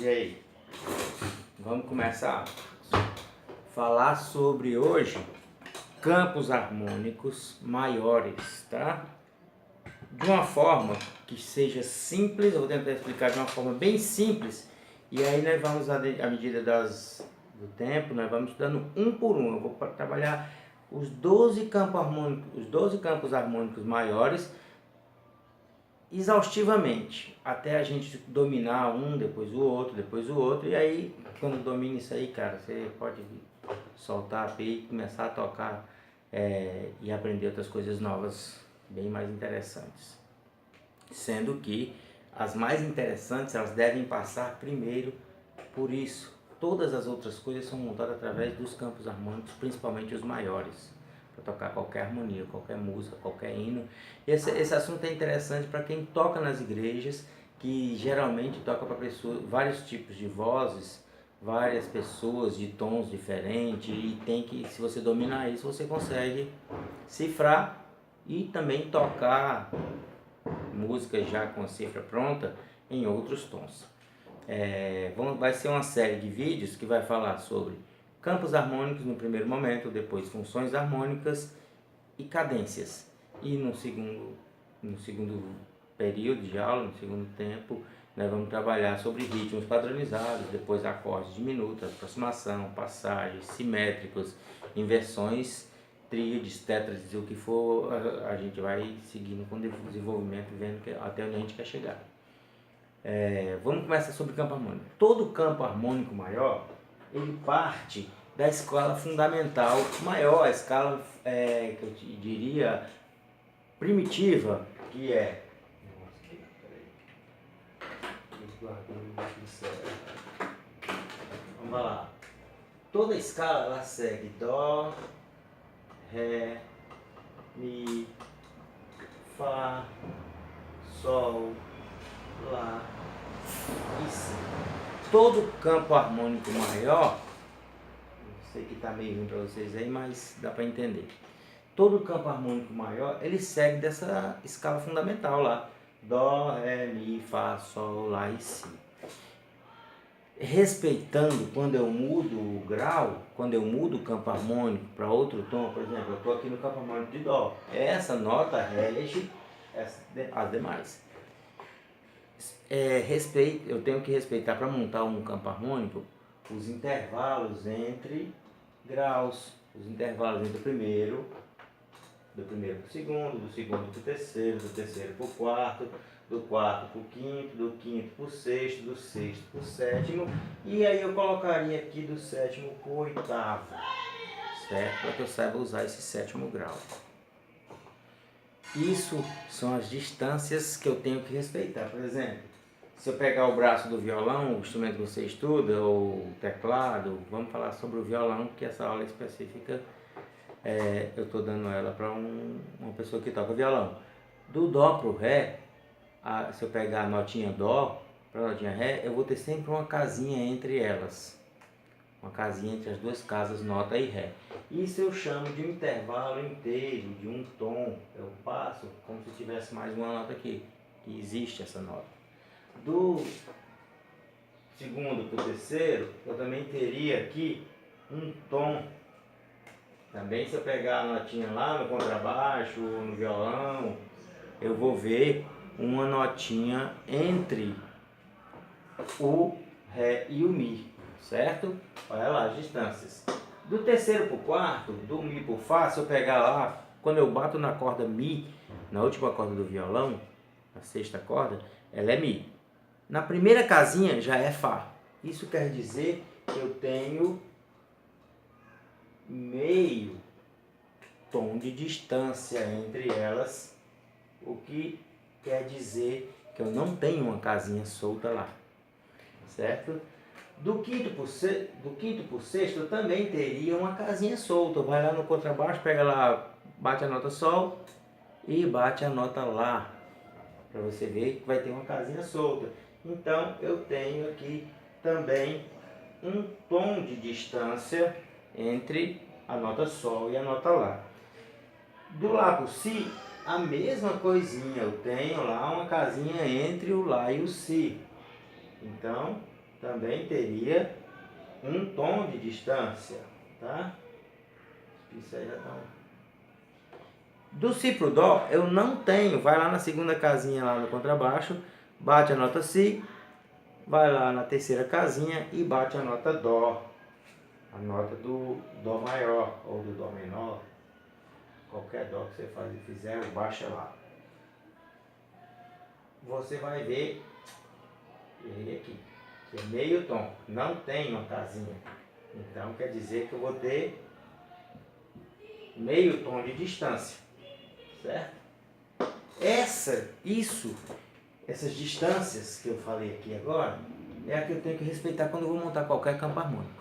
E aí? Vamos começar a falar sobre hoje campos harmônicos maiores, tá? De uma forma que seja simples, eu vou tentar explicar de uma forma bem simples. E aí nós vamos, à medida do tempo, nós vamos estudando um por um. Eu vou trabalhar os 12 campos harmônicos maiores exaustivamente, até a gente dominar um, depois o outro, e aí quando domina isso aí, cara, você pode soltar a peito, começar a tocar e aprender outras coisas novas, bem mais interessantes. Sendo que as mais interessantes, elas devem passar primeiro por isso. Todas as outras coisas são montadas através dos campos harmônicos, principalmente os maiores, para tocar qualquer harmonia, qualquer música, qualquer hino. Esse assunto é interessante para quem toca nas igrejas, que geralmente toca para pessoas, vários tipos de vozes, várias pessoas de tons diferentes, e tem que, se você dominar isso, você consegue cifrar e também tocar música já com a cifra pronta em outros tons. Vai ser uma série de vídeos que vai falar sobre campos harmônicos no primeiro momento, depois funções harmônicas e cadências. E no segundo período de aula, no segundo tempo, nós vamos trabalhar sobre ritmos padronizados, depois acordes diminutos, aproximação, passagens, simétricos, inversões, tríades, tétrades, o que for, a gente vai seguindo com o desenvolvimento, vendo até onde a gente quer chegar. Vamos começar sobre campo harmônico. Todo campo harmônico maior, ele parte da escala fundamental maior, a escala que eu diria primitiva, que é... Vamos lá. Toda escala ela segue Dó, Ré, Mi, Fá, Sol, Lá e Si. Todo campo harmônico maior, sei que está meio ruim para vocês aí, mas dá para entender. Todo campo harmônico maior, ele segue dessa escala fundamental lá. Dó, Ré, Mi, Fá, Sol, Lá e Si. Respeitando, quando eu mudo o grau, quando eu mudo o campo harmônico para outro tom, por exemplo, eu estou aqui no campo harmônico de Dó. Essa nota rege as demais. Eu tenho que respeitar, para montar um campo harmônico, os intervalos entre graus, os intervalos entre o primeiro para o segundo, do segundo para o terceiro, do terceiro para o quarto, do quarto para o quinto, do quinto para o sexto, do sexto para o sétimo, e aí eu colocaria aqui do sétimo para o oitavo, certo? Para que eu saiba usar esse sétimo grau. Isso são as distâncias que eu tenho que respeitar. Por exemplo, se eu pegar o braço do violão, o instrumento que você estuda, ou o teclado, vamos falar sobre o violão, porque essa aula específica eu estou dando ela para uma pessoa que toca violão. Do Dó para o Ré, se eu pegar a notinha Dó para a notinha Ré, eu vou ter sempre uma casinha entre elas. Uma casinha entre as duas casas, nota e Ré. Isso eu chamo de um intervalo inteiro, de um tom. Eu passo como se tivesse mais uma nota aqui, que existe essa nota. Do segundo para o terceiro, eu também teria aqui um tom. Também, se eu pegar a notinha lá no contrabaixo, no violão, eu vou ver uma notinha entre o Ré e o Mi, certo? Olha lá as distâncias. Do terceiro para o quarto, do Mi para o Fá, se eu pegar lá, quando eu bato na corda Mi, na última corda do violão, a sexta corda, ela é Mi. Na primeira casinha já é Fá. Isso quer dizer que eu tenho meio tom de distância entre elas, o que quer dizer que eu não tenho uma casinha solta lá, certo? Do quinto para o sexto eu também teria uma casinha solta. Vai lá no contrabaixo, pega lá, bate a nota Sol e bate a nota Lá, para você ver que vai ter uma casinha solta. Então eu tenho aqui também um tom de distância entre a nota Sol e a nota Lá. Do Lá para o Si, a mesma coisinha, eu tenho lá uma casinha entre o Lá e o Si. Então também teria um tom de distância, tá? Isso aí já tá. Do Si pro Dó eu não tenho, vai lá na segunda casinha lá no contrabaixo, bate a nota Si, vai lá na terceira casinha e bate a nota Dó, a nota do Dó maior ou do Dó menor, qualquer Dó que você fizer, baixa lá. Você vai ver, errei aqui, que é meio tom, não tem uma casinha, então quer dizer que eu vou ter meio tom de distância, certo? Essas distâncias que eu falei aqui agora, é a que eu tenho que respeitar quando eu vou montar qualquer campo harmônico,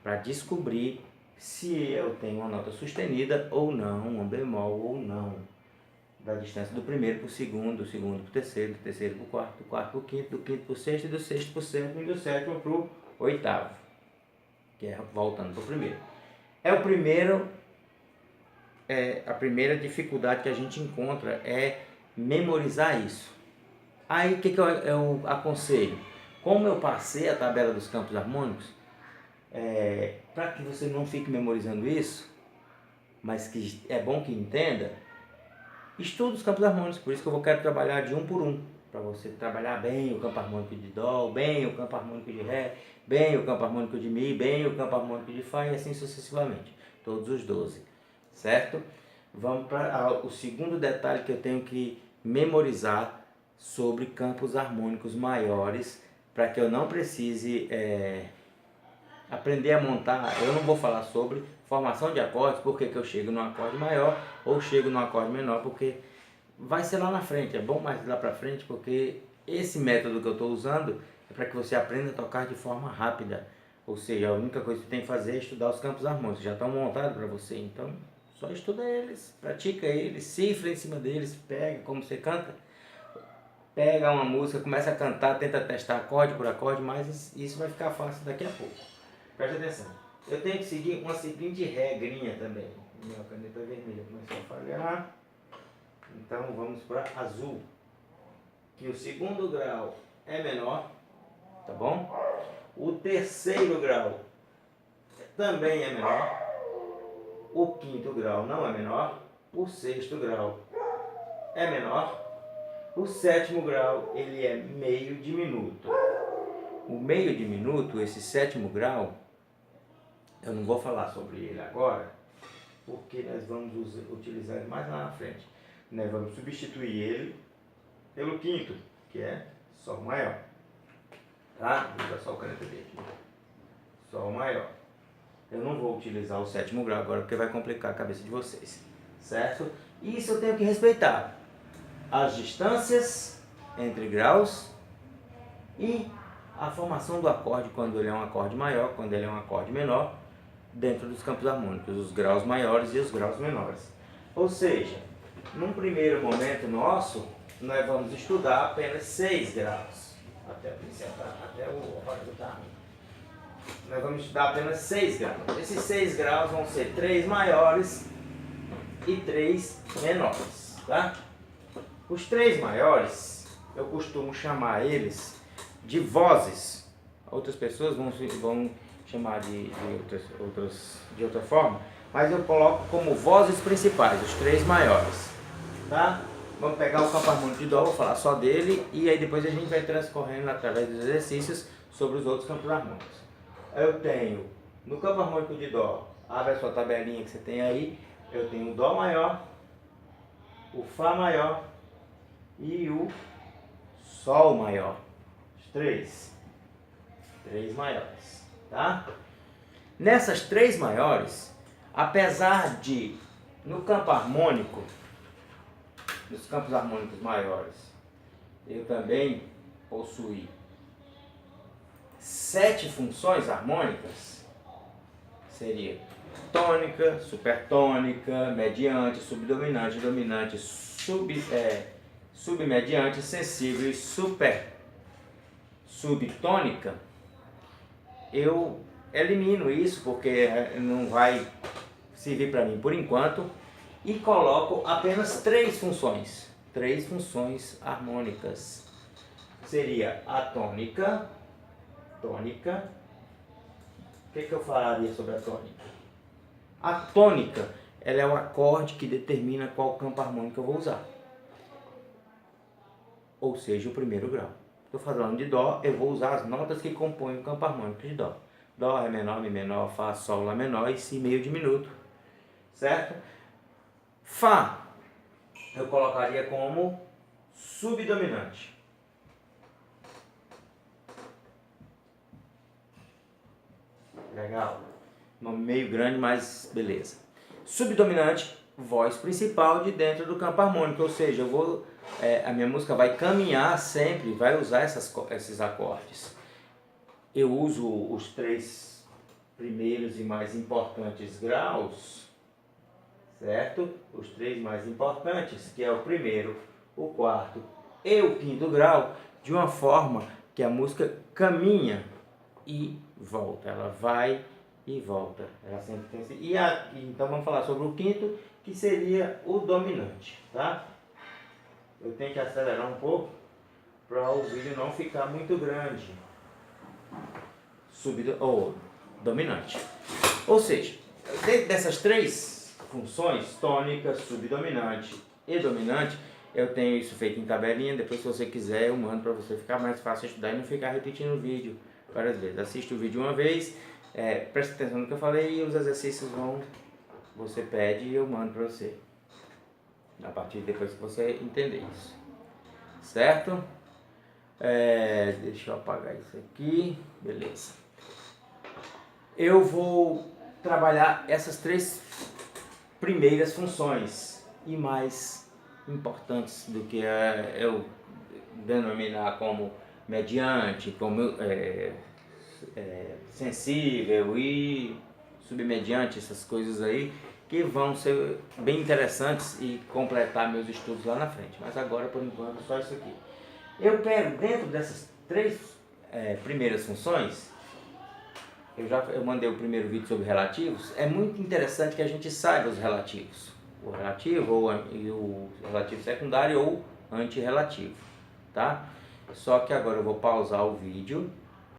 para descobrir se eu tenho uma nota sustenida ou não, um bemol ou não, da distância do primeiro para o segundo, do segundo para o terceiro, do terceiro para o quarto, do quarto para o quinto, do quinto para o sexto, e do sexto para o sétimo, e do sétimo para o oitavo, que é voltando para o primeiro. A primeira dificuldade que a gente encontra é memorizar isso. Aí o que eu aconselho? Como eu passei a tabela dos campos harmônicos, para que você não fique memorizando isso, mas que é bom que entenda, estuda os campos harmônicos. Por isso que eu quero trabalhar de um por um, para você trabalhar bem o campo harmônico de Dó, bem o campo harmônico de Ré, bem o campo harmônico de Mi, bem o campo harmônico de Fá e assim sucessivamente, todos os 12, certo? Vamos para o segundo detalhe que eu tenho que memorizar sobre campos harmônicos maiores, para que eu não precise aprender a montar. Eu não vou falar sobre formação de acordes, porque que eu chego num acorde maior ou chego num acorde menor, porque vai ser lá na frente, é bom mais lá para frente, porque esse método que eu estou usando é para que você aprenda a tocar de forma rápida, ou seja, a única coisa que você tem que fazer é estudar os campos harmônicos, já estão montados para você, então só estuda eles, pratica eles, cifra em cima deles, pega como você canta, pega uma música, começa a cantar, tenta testar acorde por acorde, mas isso vai ficar fácil daqui a pouco. Presta atenção. Eu tenho que seguir uma seguinte regrinha também. Minha caneta vermelha começou a falhar. Então vamos para azul. Que o segundo grau é menor, tá bom? O terceiro grau também é menor. O quinto grau não é menor. O sexto grau é menor. O sétimo grau, ele é meio diminuto. O meio diminuto, esse sétimo grau, eu não vou falar sobre ele agora, porque nós vamos utilizar ele mais lá na frente. Nós vamos substituir ele pelo quinto, que é Sol maior. Tá? Vou usar só o caneta verde. Sol maior. Eu não vou utilizar o sétimo grau agora, porque vai complicar a cabeça de vocês. Certo? Isso eu tenho que respeitar. As distâncias entre graus e a formação do acorde, quando ele é um acorde maior, quando ele é um acorde menor, dentro dos campos harmônicos, os graus maiores e os graus menores. Ou seja, num primeiro momento nosso, nós vamos estudar apenas 6 graus, até o acorde tá ruim. Nós vamos estudar apenas 6 graus. Esses 6 graus vão ser 3 maiores e 3 menores, tá? Os 3 maiores, eu costumo chamar eles de vozes. Outras pessoas vão chamar de outra forma, mas eu coloco como vozes principais, os 3 maiores. Tá? Vamos pegar o campo harmônico de Dó, vou falar só dele, e aí depois a gente vai transcorrendo através dos exercícios sobre os outros campos harmônicos. Eu tenho, no campo harmônico de Dó, abre a sua tabelinha que você tem aí, eu tenho o Dó maior, o Fá maior e o Sol maior. Os 3 maiores, tá? Nessas 3 maiores, apesar de no campo harmônico, nos campos harmônicos maiores, eu também possuí 7 funções harmônicas, seria tônica, supertônica, mediante, subdominante, dominante, submediante, sensível e subtônica. Eu elimino isso porque não vai servir para mim por enquanto e coloco apenas 3 funções harmônicas. Seria a tônica, tônica. O que eu falaria sobre a tônica? A tônica, ela é o acorde que determina qual campo harmônico eu vou usar. Ou seja, o primeiro grau. Estou falando de Dó, eu vou usar as notas que compõem o campo harmônico de Dó. Dó, Ré menor, Mi menor, Fá, Sol, Lá menor e Si meio diminuto. Certo? Fá, eu colocaria como subdominante. Legal. Nome meio grande, mas beleza. Subdominante, voz principal de dentro do campo harmônico, ou seja, a minha música vai caminhar sempre, vai usar esses acordes. Eu uso os 3 primeiros e mais importantes graus, certo? Os 3 mais importantes, que é o primeiro, o quarto e o quinto grau, de uma forma que a música caminha e volta, ela vai e volta, ela sempre tem esse... Então vamos falar sobre o quinto, que seria o dominante, tá? Eu tenho que acelerar um pouco para o vídeo não ficar muito grande. Dominante. Ou seja, dentro dessas 3 funções, tônica, subdominante e dominante, eu tenho isso feito em tabelinha. Depois, se você quiser, eu mando para você ficar mais fácil estudar e não ficar repetindo o vídeo várias vezes. Assiste o vídeo uma vez, preste atenção no que eu falei e os exercícios você pede e eu mando para você. A partir depois que você entender isso. Certo? Deixa eu apagar isso aqui. Beleza. Eu vou trabalhar essas 3 primeiras funções e mais importantes do que eu denominar como mediante, como sensível e submediante, essas coisas aí que vão ser bem interessantes e completar meus estudos lá na frente. Mas agora, por enquanto, só isso aqui. Eu pego dentro dessas 3 primeiras funções, eu mandei o primeiro vídeo sobre relativos. É muito interessante que a gente saiba os relativos. O relativo e o relativo secundário ou antirrelativo, tá? Só que agora eu vou pausar o vídeo